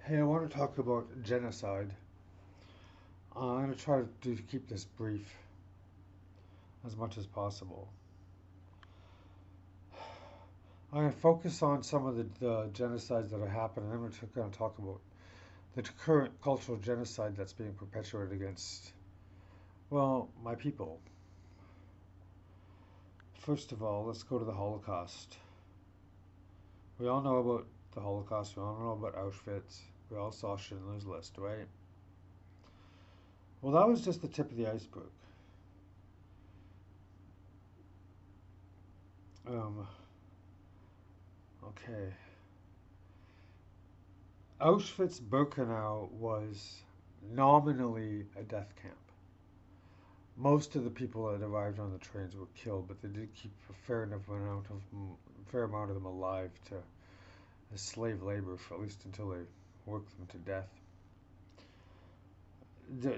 Hey, I want to talk about genocide. I'm going to try to keep this brief as much as possible. I'm going to focus on some of the genocides that have happened, and then we're going to talk about the current cultural genocide that's being perpetuated against, well, my people. First of all, let's go to the Holocaust. We all know about the Holocaust, we all know about Auschwitz, we all saw Schindler's List, right? Well, that was just the tip of the iceberg. Um, okay. Auschwitz-Birkenau was nominally a death camp. Most of the people that arrived on the trains were killed, but they did keep a fair amount of them alive to as slave labor for at least until they worked them to death.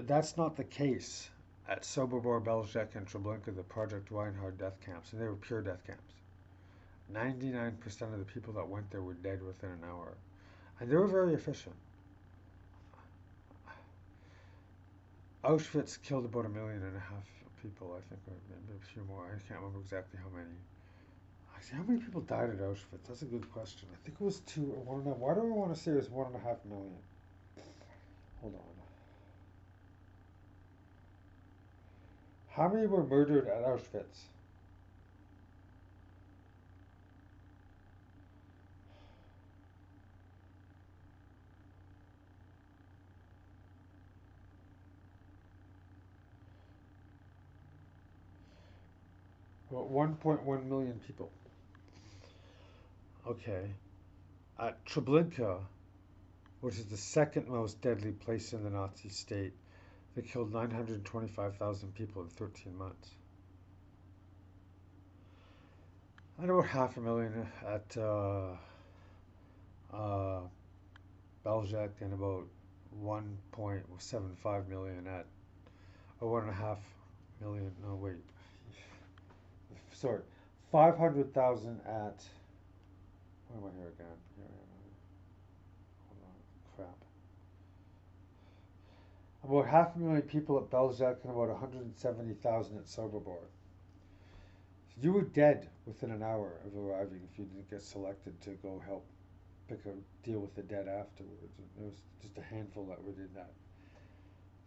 That's not the case at Sobibor, Belzec, and Treblinka, the Project Reinhard death camps, and they were pure death camps. 99% of the people that went there were dead within an hour, and they were very efficient. Auschwitz killed about 1.5 million people, I think, or maybe a few more. I can't remember exactly how many. Actually, how many people died at Auschwitz? That's a good question. I think it was two or one and a half. Why do I want to say it was 1.5 million? Hold on. How many were murdered at Auschwitz? About 1.1 million people. Okay. At Treblinka, which is the second most deadly place in the Nazi state, they killed 925,000 people in 13 months. And about 500,000 at uh, Belgique, and about 1.75 million at, or 1.5 million, no wait, sorry, 500,000 at, where am I here again? Here I am. Hold on, crap. About 500,000 people at Belgique and about 170,000 at Sobibor. You were dead within an hour of arriving if you didn't get selected to go help deal with the dead afterwards. It was just a handful that were did that.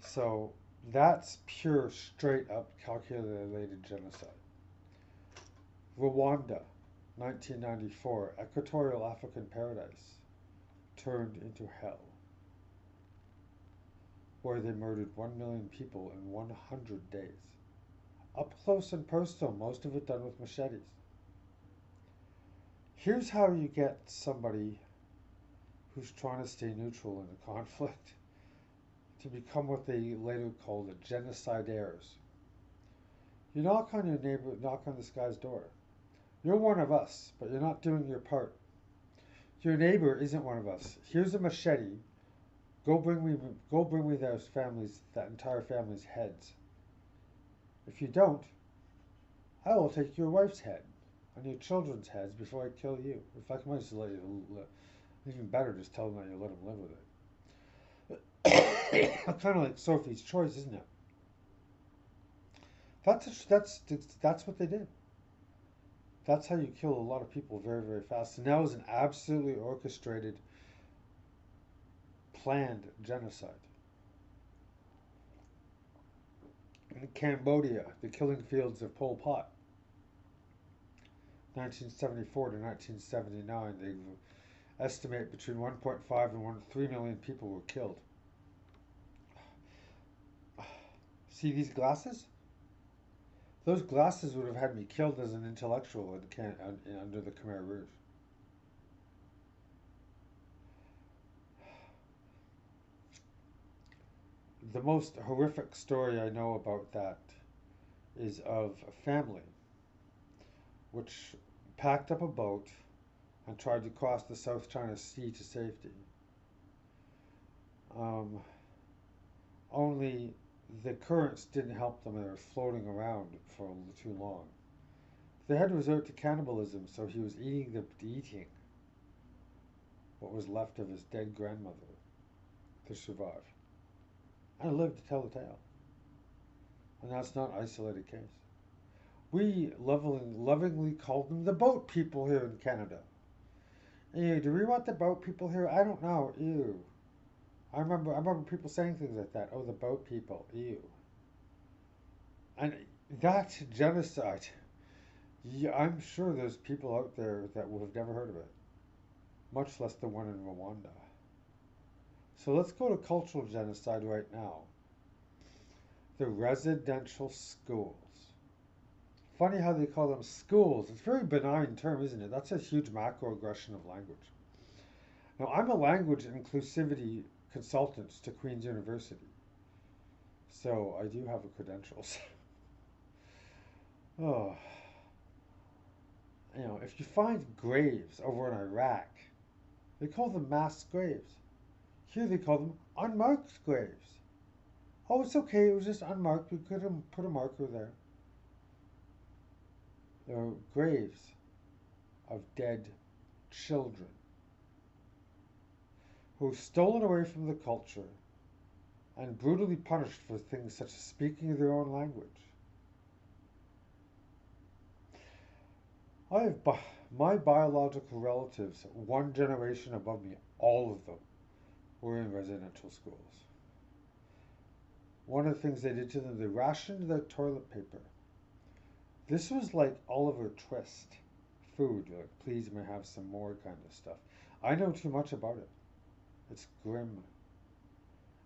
So that's pure, straight up calculated genocide. Rwanda, 1994, Equatorial African paradise turned into hell, where they murdered 1 million people in 100 days. Up close and personal, most of it done with machetes. Here's how you get somebody who's trying to stay neutral in a conflict to become what they later called the genocidaires. You knock on your neighbor, knock on this guy's door. You're one of us, but you're not doing your part. Your neighbor isn't one of us. Here's a machete. Go bring me that entire family's heads. If you don't, I will take your wife's head and your children's heads before I kill you. In fact, I might just let you. Even better, just tell them that you let them live with it. Kind of like Sophie's Choice, isn't it? That's what they did. That's how you kill a lot of people very, very fast. And that was an absolutely orchestrated, planned genocide. In Cambodia, the killing fields of Pol Pot, 1974 to 1979, they estimate between 1.5 and 3 million people were killed. See these glasses? Those glasses would have had me killed as an intellectual under the Khmer Rouge. The most horrific story I know about that is of a family which packed up a boat and tried to cross the South China Sea to safety. Um, Only the currents didn't help them, and they were floating around for too long. They had to resort to cannibalism, so he was eating what was left of his dead grandmother. to survive and live to tell the tale. And that's not an isolated case. We lovingly call them the boat people here in Canada. Ew, do we want the boat people here? I don't know. Ew. I remember people saying things like that. Oh, the boat people. Ew. And that's genocide. Yeah, I'm sure there's people out there that will have never heard of it, much less the one in Rwanda. So let's go to cultural genocide right now. The residential schools. Funny how they call them schools. It's a very benign term, isn't it? That's a huge macroaggression of language. Now, I'm a language inclusivity consultant to Queen's University, so I do have a credentials. Oh, if you find graves over in Iraq, they call them mass graves. Here they call them unmarked graves. Oh, it's okay. It was just unmarked. We could have put a marker there. There are graves of dead children who were stolen away from the culture and brutally punished for things such as speaking their own language. I have my biological relatives, one generation above me, all of them were in residential schools. One of the things they did to them, they rationed their toilet paper. This was like Oliver Twist food, like please may I have some more kind of stuff. I know too much about it. It's grim.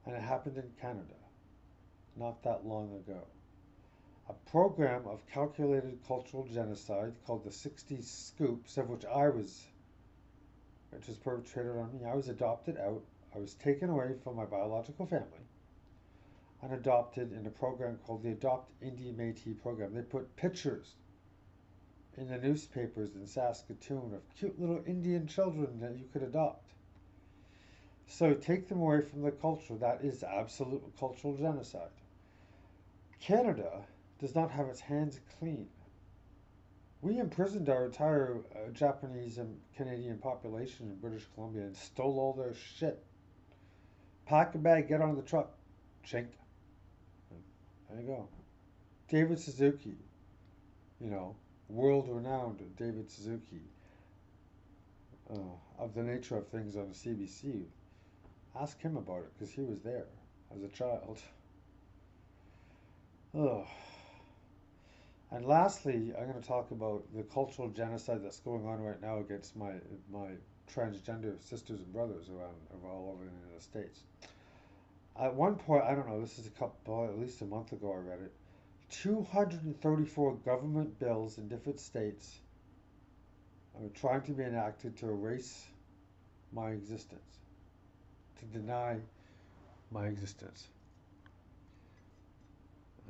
And it happened in Canada not that long ago. A program of calculated cultural genocide called the 60s Scoops, of which was perpetrated on me. I was adopted out. I was taken away from my biological family and adopted in a program called the Adopt Indie Métis program. They put pictures in the newspapers in Saskatoon of cute little Indian children that you could adopt. So take them away from the culture. That is absolute cultural genocide. Canada does not have its hands clean. We imprisoned our entire Japanese and Canadian population in British Columbia and stole all their shit. Pack a bag, get on the truck. Chink. There you go. David Suzuki, world renowned David Suzuki, of the nature of things on the CBC. Ask him about it because he was there as a child. Ugh. And lastly, I'm going to talk about the cultural genocide that's going on right now against my transgender sisters and brothers all over the United States. At one point, I don't know, this is at least a month ago I read it, 234 government bills in different states are trying to be enacted to erase my existence, to deny my existence.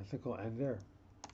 I think I'll end there.